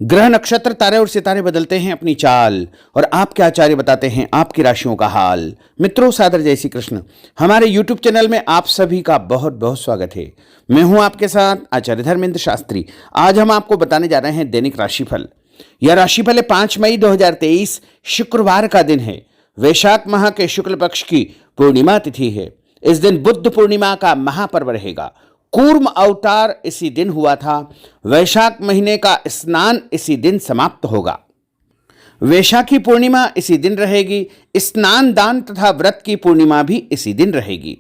ग्रह नक्षत्र तारे और सितारे बदलते हैं अपनी चाल और आपके आचार्य बताते हैं आपकी राशियों का हाल। मित्रों, सादर जय श्री कृष्ण। हमारे YouTube चैनल में आप सभी का बहुत बहुत स्वागत है। मैं हूं आपके साथ आचार्य धर्मेंद्र शास्त्री। आज हम आपको बताने जा रहे हैं दैनिक राशिफल। यह राशिफल है 5 मई 2023 शुक्रवार का दिन है। वैशाख माह के शुक्ल पक्ष की पूर्णिमा तिथि है। इस दिन बुद्ध पूर्णिमा का महापर्व रहेगा। कूर्म अवतार इसी दिन हुआ था। वैशाख महीने का स्नान इसी दिन समाप्त होगा। वैशाखी पूर्णिमा इसी दिन रहेगी। स्नान दान तथा व्रत की पूर्णिमा भी इसी दिन रहेगी।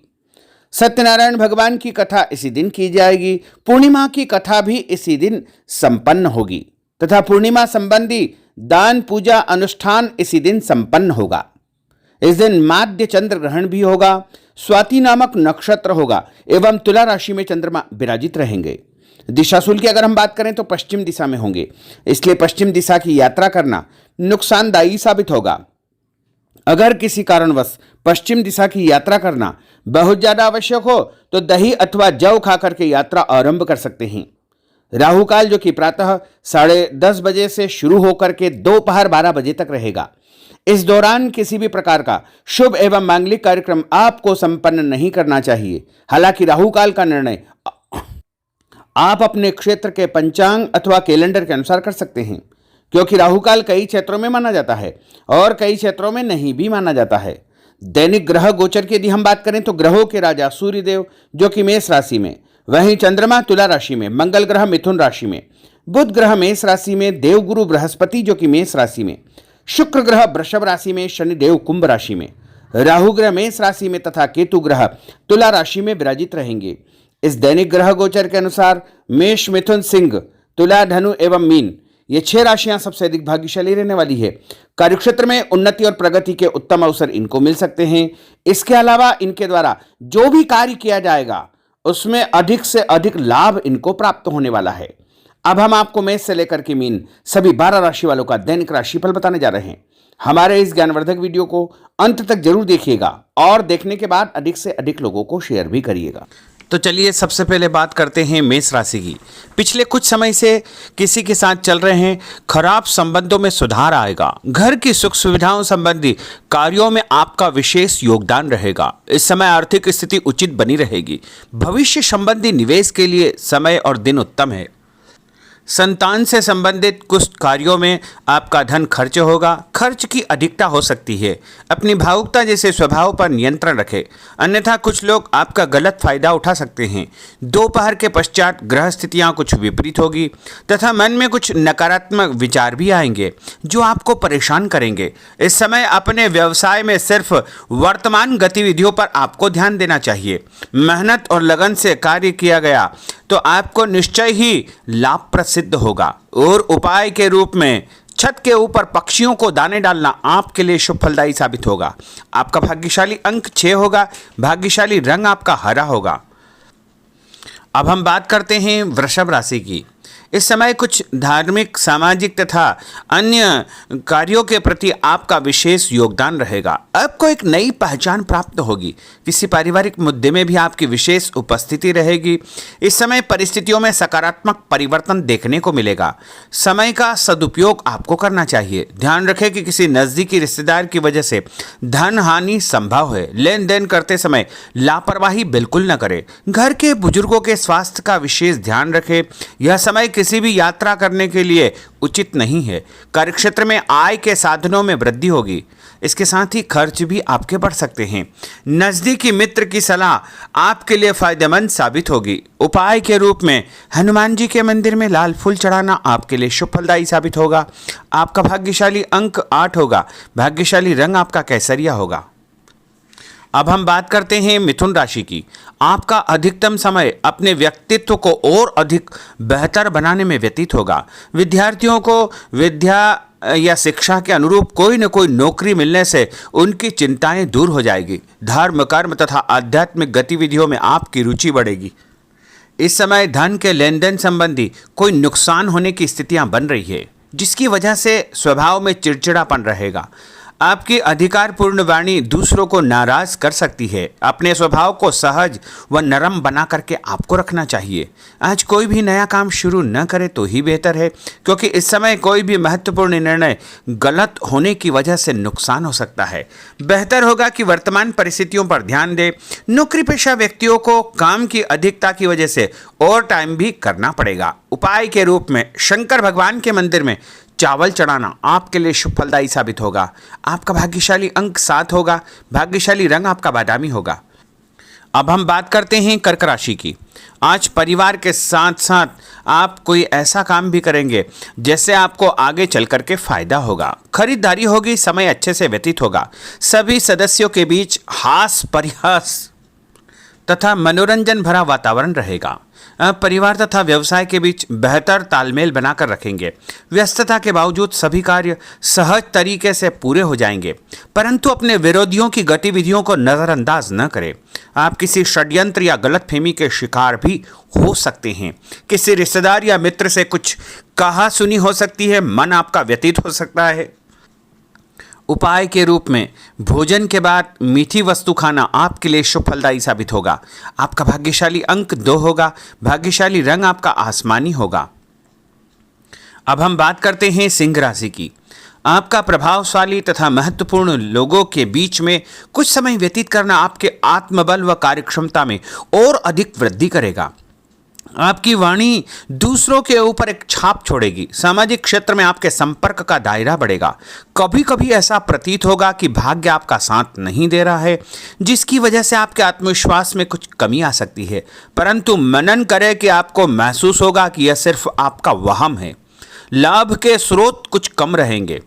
सत्यनारायण भगवान की कथा इसी दिन की जाएगी। पूर्णिमा की कथा भी इसी दिन संपन्न होगी तथा पूर्णिमा संबंधी दान पूजा अनुष्ठान इसी दिन संपन्न होगा। इस दिन माध्य चंद्र ग्रहण भी होगा। स्वाति नामक नक्षत्र होगा एवं तुला राशि में चंद्रमा विराजित रहेंगे। दिशाशूल की अगर हम बात करें तो पश्चिम दिशा में होंगे, इसलिए पश्चिम दिशा की यात्रा करना नुकसानदायी साबित होगा। अगर किसी कारणवश पश्चिम दिशा की यात्रा करना बहुत ज्यादा आवश्यक हो तो दही अथवा जौ खाकर के यात्रा आरंभ कर सकते हैं। राहु काल जो कि प्रातः 10:30 बजे से शुरू होकर के दोपहर 12 बजे तक रहेगा। इस दौरान किसी भी प्रकार का शुभ एवं मांगलिक कार्यक्रम आपको संपन्न नहीं करना चाहिए। हालांकि राहु काल का निर्णय आप अपने क्षेत्र के पंचांग अथवा कैलेंडर के अनुसार कर सकते हैं, क्योंकि राहु काल कई क्षेत्रों में माना जाता है और कई क्षेत्रों में नहीं भी माना जाता है। दैनिक ग्रह गोचर की यदि हम बात करें तो ग्रहों के राजा सूर्यदेव जो कि मेष राशि में, वहीं चंद्रमा तुला राशि में, मंगल ग्रह मिथुन राशि में, बुध ग्रह मेष राशि में, देवगुरु बृहस्पति जो कि मेष राशि में, शुक्र ग्रह वृषभ राशि में, शनिदेव कुंभ राशि में, राहु ग्रह मेष राशि में तथा केतु ग्रह तुला राशि में विराजित रहेंगे। इस दैनिक ग्रह गोचर के अनुसार मेष, मिथुन, सिंह, तुला, धनु एवं मीन ये 6 राशियां सबसे अधिक भाग्यशाली रहने वाली है। कार्यक्षेत्र में उन्नति और प्रगति के उत्तम अवसर इनको मिल सकते हैं। इसके अलावा इनके द्वारा जो भी कार्य किया जाएगा उसमें अधिक से अधिक लाभ इनको प्राप्त होने वाला है। अब हम आपको मेष से लेकर के मीन सभी 12 राशि वालों का दैनिक राशिफल बताने जा रहे हैं। हमारे इस ज्ञानवर्धक वीडियो को अंत तक जरूर देखिएगा और देखने के बाद अधिक से अधिक लोगों को शेयर भी करिएगा। तो चलिए सबसे पहले बात करते हैं मेष राशि की। पिछले कुछ समय से किसी के साथ चल रहे हैं खराब संबंधों में सुधार आएगा। घर की सुख सुविधाओं संबंधी कार्यों में आपका विशेष योगदान रहेगा। इस समय आर्थिक स्थिति उचित बनी रहेगी। भविष्य संबंधी निवेश के लिए समय और दिन उत्तम है। संतान से संबंधित कुछ कार्यों में आपका धन खर्च होगा। खर्च की अधिकता हो सकती है। अपनी भावुकता जैसे स्वभाव पर नियंत्रण रखें, अन्यथा कुछ लोग आपका गलत फायदा उठा सकते हैं। दोपहर के पश्चात ग्रह स्थितियां कुछ विपरीत होगी तथा मन में कुछ नकारात्मक विचार भी आएंगे जो आपको परेशान करेंगे। इस समय अपने व्यवसाय में सिर्फ वर्तमान गतिविधियों पर आपको ध्यान देना चाहिए। मेहनत और लगन से कार्य किया गया तो आपको निश्चय ही लाभप्रद सिद्ध होगा। और उपाय के रूप में छत के ऊपर पक्षियों को दाने डालना आपके लिए शुभ फलदायी साबित होगा। आपका भाग्यशाली अंक 6 होगा। भाग्यशाली रंग आपका हरा होगा। अब हम बात करते हैं वृषभ राशि की। इस समय कुछ धार्मिक, सामाजिक तथा अन्य कार्यों के प्रति आपका विशेष योगदान रहेगा। आपको एक नई पहचान प्राप्त होगी। किसी पारिवारिक मुद्दे में भी आपकी विशेष उपस्थिति रहेगी। इस समय परिस्थितियों में सकारात्मक परिवर्तन देखने को मिलेगा। समय का सदुपयोग आपको करना चाहिए। ध्यान रखें कि किसी नज़दीकी रिश्तेदार की वजह से धन हानि संभव है। लेन देन करते समय लापरवाही बिल्कुल न करें। घर के बुजुर्गों के स्वास्थ्य का विशेष ध्यान रखें। यह समय किसी भी यात्रा करने के लिए उचित नहीं है। कार्यक्षेत्र में आय के साधनों में वृद्धि होगी। इसके साथ ही खर्च भी आपके बढ़ सकते हैं। नजदीकी मित्र की सलाह आपके लिए फायदेमंद साबित होगी। उपाय के रूप में हनुमान जी के मंदिर में लाल फूल चढ़ाना आपके लिए शुभ फलदायी साबित होगा। आपका भाग्यशाली अंक 8 होगा। भाग्यशाली रंग आपका केसरिया होगा। अब हम बात करते हैं मिथुन राशि की। आपका अधिकतम समय अपने व्यक्तित्व को और अधिक बेहतर बनाने में व्यतीत होगा। विद्यार्थियों को विद्या या शिक्षा के अनुरूप कोई न कोई नौकरी मिलने से उनकी चिंताएं दूर हो जाएगी। धर्म, कर्म तथा आध्यात्मिक गतिविधियों में आपकी रुचि बढ़ेगी। इस समय धन के लेन देन संबंधी कोई नुकसान होने की स्थितियां बन रही है, जिसकी वजह से स्वभाव में चिड़चिड़ापन रहेगा। आपकी अधिकारपूर्ण वाणी दूसरों को नाराज कर सकती है। अपने स्वभाव को सहज व नरम बना करके आपको रखना चाहिए। आज कोई भी नया काम शुरू न करे तो ही बेहतर है, क्योंकि इस समय कोई भी महत्वपूर्ण निर्णय गलत होने की वजह से नुकसान हो सकता है। बेहतर होगा कि वर्तमान परिस्थितियों पर ध्यान दें। नौकरी पेशा व्यक्तियों को काम की अधिकता की वजह से ओवर टाइम भी करना पड़ेगा। उपाय के रूप में शंकर भगवान के मंदिर में चावल चढ़ाना आपके लिए शुभ फलदायी साबित होगा। आपका भाग्यशाली अंक 7 होगा। भाग्यशाली रंग आपका बादामी होगा। अब हम बात करते हैं कर्क राशि की। आज परिवार के साथ साथ आप कोई ऐसा काम भी करेंगे जिससे आपको आगे चल करके फायदा होगा। खरीदारी होगी, समय अच्छे से व्यतीत होगा। सभी सदस्यों के बीच हास परिहास तथा मनोरंजन भरा वातावरण रहेगा। परिवार तथा व्यवसाय के बीच बेहतर तालमेल बनाकर रखेंगे। व्यस्तता के बावजूद सभी कार्य सहज तरीके से पूरे हो जाएंगे, परंतु अपने विरोधियों की गतिविधियों को नज़रअंदाज न करें। आप किसी षड्यंत्र या गलतफहमी के शिकार भी हो सकते हैं। किसी रिश्तेदार या मित्र से कुछ कहा सुनी हो सकती है। मन आपका व्यतीत हो सकता है। उपाय के रूप में भोजन के बाद मीठी वस्तु खाना आपके लिए शुभ फलदायी साबित होगा। आपका भाग्यशाली अंक 2 होगा। भाग्यशाली रंग आपका आसमानी होगा। अब हम बात करते हैं सिंह राशि की। आपका प्रभावशाली तथा महत्वपूर्ण लोगों के बीच में कुछ समय व्यतीत करना आपके आत्मबल व कार्यक्षमता में और अधिक वृद्धि करेगा। आपकी वाणी दूसरों के ऊपर एक छाप छोड़ेगी। सामाजिक क्षेत्र में आपके संपर्क का दायरा बढ़ेगा। कभी कभी ऐसा प्रतीत होगा कि भाग्य आपका साथ नहीं दे रहा है, जिसकी वजह से आपके आत्मविश्वास में कुछ कमी आ सकती है, परंतु मनन करें कि आपको महसूस होगा कि यह सिर्फ आपका वहम है। लाभ के स्रोत कुछ कम रहेंगे।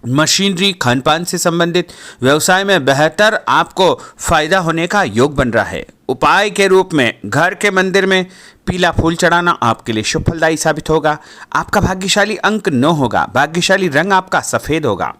मशीनरी खानपान से संबंधित व्यवसाय में बेहतर आपको फायदा होने का योग बन रहा है। उपाय के रूप में घर के मंदिर में पीला फूल चढ़ाना आपके लिए शुभ फलदायी साबित होगा। आपका भाग्यशाली अंक 9 होगा। भाग्यशाली रंग आपका सफेद होगा।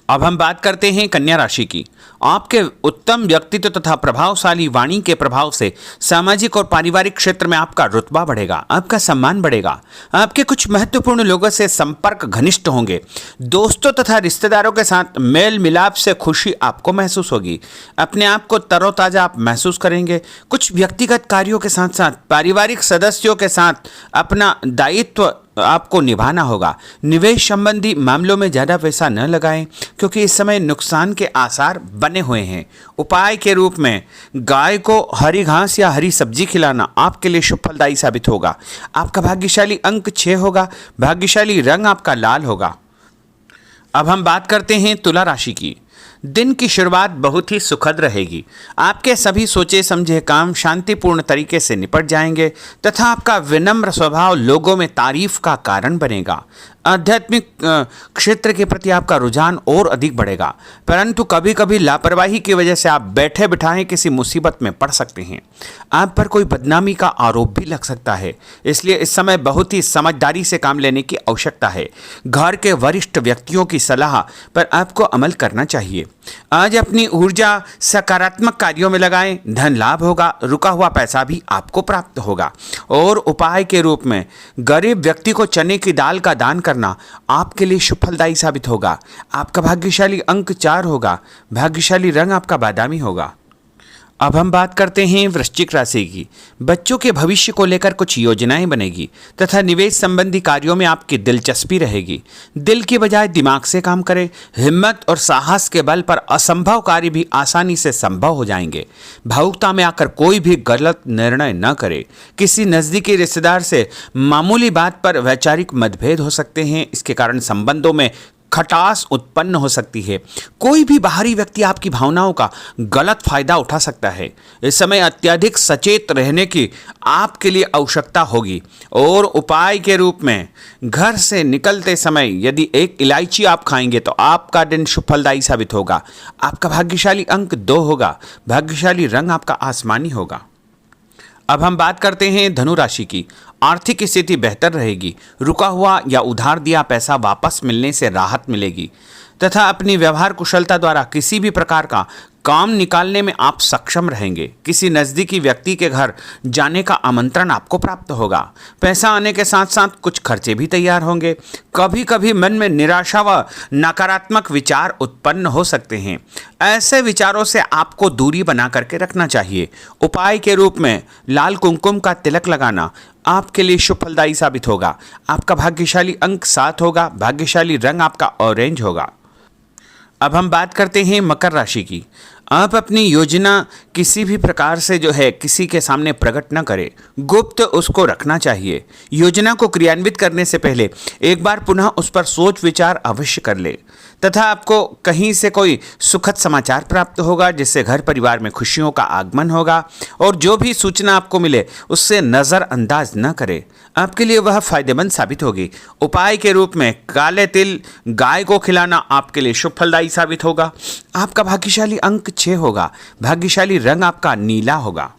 अब हम बात करते हैं कन्या राशि की। आपके उत्तम व्यक्तित्व तथा प्रभावशाली वाणी के प्रभाव से सामाजिक और पारिवारिक क्षेत्र में आपका रुतबा बढ़ेगा, आपका सम्मान बढ़ेगा। आपके कुछ महत्वपूर्ण लोगों से संपर्क घनिष्ठ होंगे। दोस्तों तथा रिश्तेदारों के साथ मेल मिलाप से खुशी आपको महसूस होगी। अपने आप को तरोताजा आप महसूस करेंगे। कुछ व्यक्तिगत कार्यों के साथ साथ पारिवारिक सदस्यों के साथ अपना दायित्व आपको निभाना होगा। निवेश संबंधी मामलों में ज़्यादा पैसा न लगाएं, क्योंकि इस समय नुकसान के आसार बने हुए हैं। उपाय के रूप में गाय को हरी घास या हरी सब्जी खिलाना आपके लिए शुभ फलदायी साबित होगा। आपका भाग्यशाली अंक 6 होगा। भाग्यशाली रंग आपका लाल होगा। अब हम बात करते हैं तुला राशि की। दिन की शुरुआत बहुत ही सुखद रहेगी। आपके सभी सोचे समझे काम शांतिपूर्ण तरीके से निपट जाएंगे तथा आपका विनम्र स्वभाव लोगों में तारीफ का कारण बनेगा। आध्यात्मिक क्षेत्र के प्रति आपका रुझान और अधिक बढ़ेगा, परंतु कभी कभी लापरवाही की वजह से आप बैठे बिठाए किसी मुसीबत में पड़ सकते हैं। आप पर कोई बदनामी का आरोप भी लग सकता है, इसलिए इस समय बहुत ही समझदारी से काम लेने की आवश्यकता है। घर के वरिष्ठ व्यक्तियों की सलाह पर आपको अमल करना चाहिए। आज अपनी ऊर्जा सकारात्मक कार्यों में लगाएं। धन लाभ होगा। रुका हुआ पैसा भी आपको प्राप्त होगा। और उपाय के रूप में गरीब व्यक्ति को चने की दाल का दान करना आपके लिए शुभ फलदायी साबित होगा। आपका भाग्यशाली अंक 4 होगा। भाग्यशाली रंग आपका बादामी होगा। अब हम बात करते हैं वृश्चिक राशि की। बच्चों के भविष्य को लेकर कुछ योजनाएं बनेगी तथा निवेश संबंधी कार्यों में आपकी दिलचस्पी रहेगी। दिल की बजाय दिमाग से काम करें। हिम्मत और साहस के बल पर असंभव कार्य भी आसानी से संभव हो जाएंगे। भावुकता में आकर कोई भी गलत निर्णय न करें। किसी नज़दीकी रिश्तेदार से मामूली बात पर वैचारिक मतभेद हो सकते हैं। इसके कारण संबंधों में खटास उत्पन्न हो सकती है। कोई भी बाहरी व्यक्ति आपकी भावनाओं का गलत फायदा उठा सकता है। इस समय अत्यधिक सचेत रहने की आपके लिए आवश्यकता होगी। और उपाय के रूप में घर से निकलते समय यदि एक इलायची आप खाएंगे तो आपका दिन शुभ फलदायी साबित होगा। आपका भाग्यशाली अंक 2 होगा। भाग्यशाली रंग आपका आसमानी होगा। अब हम बात करते हैं धनु राशि की। आर्थिक स्थिति बेहतर रहेगी। रुका हुआ या उधार दिया पैसा वापस मिलने से राहत मिलेगी तथा अपनी व्यवहार कुशलता द्वारा किसी भी प्रकार का काम निकालने में आप सक्षम रहेंगे। किसी नज़दीकी व्यक्ति के घर जाने का आमंत्रण आपको प्राप्त होगा। पैसा आने के साथ साथ कुछ खर्चे भी तैयार होंगे। कभी कभी मन में निराशा व नकारात्मक विचार उत्पन्न हो सकते हैं। ऐसे विचारों से आपको दूरी बना करके रखना चाहिए। उपाय के रूप में लाल कुमकुम का तिलक लगाना आपके लिए शुभ फलदायी साबित होगा। आपका भाग्यशाली अंक 7 होगा। भाग्यशाली रंग आपका ऑरेंज होगा। अब हम बात करते हैं मकर राशि की। आप अपनी योजना किसी भी प्रकार से किसी के सामने प्रकट न करें, गुप्त उसको रखना चाहिए। योजना को क्रियान्वित करने से पहले एक बार पुनः उस पर सोच विचार अवश्य कर ले तथा आपको कहीं से कोई सुखद समाचार प्राप्त होगा जिससे घर परिवार में खुशियों का आगमन होगा। और जो भी सूचना आपको मिले उससे नज़रअंदाज न करें, आपके लिए वह फायदेमंद साबित होगी। उपाय के रूप में काले तिल गाय को खिलाना आपके लिए शुभ फलदायी साबित होगा। आपका भाग्यशाली अंक 6 होगा। भाग्यशाली रंग आपका नीला होगा।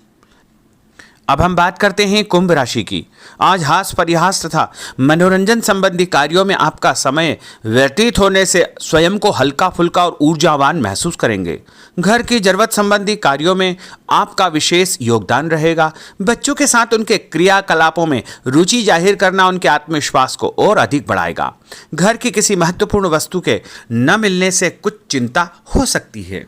अब हम बात करते हैं कुंभ राशि की। आज हास परिहास तथा मनोरंजन संबंधी कार्यों में आपका समय व्यतीत होने से स्वयं को हल्का फुल्का और ऊर्जावान महसूस करेंगे। घर की जरूरत संबंधी कार्यों में आपका विशेष योगदान रहेगा। बच्चों के साथ उनके क्रियाकलापों में रुचि जाहिर करना उनके आत्मविश्वास को और अधिक बढ़ाएगा। घर की किसी महत्वपूर्ण वस्तु के न मिलने से कुछ चिंता हो सकती है।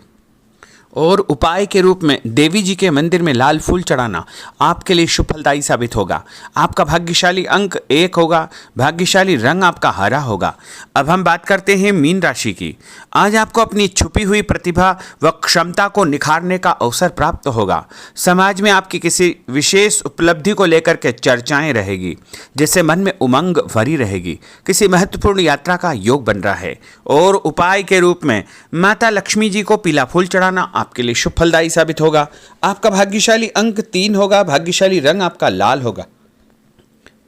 और उपाय के रूप में देवी जी के मंदिर में लाल फूल चढ़ाना आपके लिए शुभ फलदायी साबित होगा। आपका भाग्यशाली अंक 1 होगा। भाग्यशाली रंग आपका हरा होगा। अब हम बात करते हैं मीन राशि की। आज आपको अपनी छुपी हुई प्रतिभा व क्षमता को निखारने का अवसर प्राप्त होगा। समाज में आपकी किसी विशेष उपलब्धि को लेकर के चर्चाएं रहेगी जिससे मन में उमंग भरी रहेगी। किसी महत्वपूर्ण यात्रा का योग बन रहा है। और उपाय के रूप में माता लक्ष्मी जी को पीला फूल चढ़ाना आपके लिए शुभ फलदायी साबित होगा। आपका भाग्यशाली अंक 3 होगा। भाग्यशाली रंग आपका लाल होगा।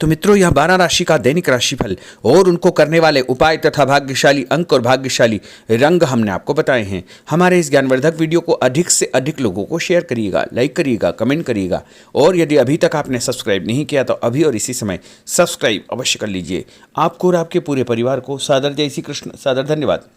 तो मित्रों, यह 12 राशि का दैनिक राशिफल और उनको करने वाले उपाय तथा भाग्यशाली अंक और भाग्यशाली रंग हमने आपको बताए हैं। हमारे इस ज्ञानवर्धक वीडियो को अधिक से अधिक लोगों को शेयर करिएगा, लाइक करिएगा, कमेंट करिएगा। और यदि अभी तक आपने सब्सक्राइब नहीं किया तो अभी और इसी समय सब्सक्राइब अवश्य कर लीजिए। आपको और आपके पूरे परिवार को सादर जय श्री कृष्ण, सादर धन्यवाद।